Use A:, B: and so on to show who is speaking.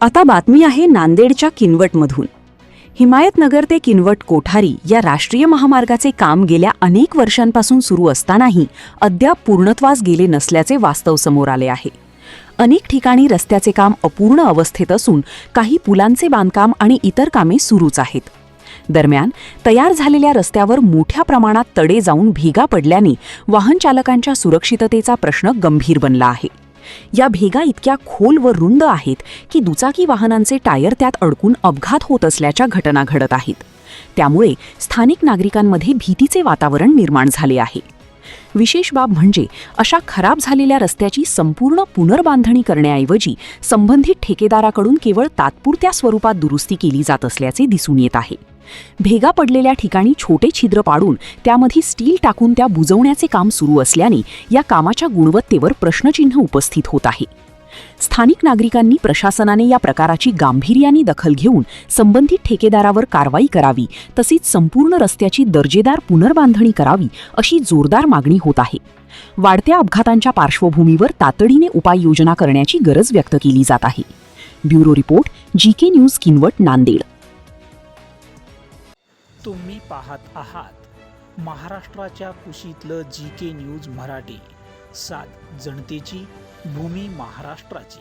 A: आता बातमी आहे नांदेडच्या किनवटमधून। हिमायतनगर ते किनवट कोठारी या राष्ट्रीय महामार्गाचे काम गेल्या अनेक वर्षांपासून सुरू असतानाही अद्याप पूर्णत्वास गेले नसल्याचे वास्तव समोर आले आहे। अनेक ठिकाणी रस्त्याचे काम अपूर्ण अवस्थेत असून काही पुलांचे बांधकाम आणि इतर कामे सुरूच आहेत। दरम्यान तयार झालेल्या रस्त्यावर मोठ्या प्रमाणात तडे जाऊन भेगा पडल्याने वाहन चालकांच्या सुरक्षिततेचा प्रश्न गंभीर बनला आहे। या भेगा इतक्या खोल व रुंद आहेत की दुचाकी वाहनांचे टायर त्यात अडकून अपघात होत असल्याच्या घटना घडत आहेत। त्यामुळे स्थानिक नागरिकांमध्ये भीतीचे वातावरण निर्माण झाले आहे। विशेष बाब म्हणजे अशा खराब झालेल्या रस्त्याची संपूर्ण पुनर्बांधणी करण्याऐवजी संबंधित ठेकेदाराकडून केवळ तात्पुरत्या स्वरूपात दुरुस्ती केली जात असल्याचे दिसून येत आहे। भेगा पडलेल्या ठिकाणी छोटे छिद्र पाडून त्यामध्ये स्टील टाकून त्या बुजवण्याचे काम सुरू असल्याने या कामाच्या गुणवत्तेवर प्रश्नचिन्ह उपस्थित होत आहे। स्थानिक नागरिकांनी प्रशासनाने या प्रकाराची गांभीर्याने दखल घेऊन संबंधित ठेकेदारावर कारवाई करावी, तसेच संपूर्ण रस्त्याची दर्जेदार पुनर्बांधणी करावी अशी जोरदार मागणी होत आहे। वाढत्या अपघातांच्या पार्श्वभूमीवर तातडीने उपाययोजना करण्याची गरज व्यक्त केली जात आहे। Bureau report, GK news, Kinwat, Nanded.
B: तुम्ही पाहत आहात महाराष्ट्राच्या कुशीतलं जीके न्यूज मराठी, सात जनतेची, भूमी महाराष्ट्राची।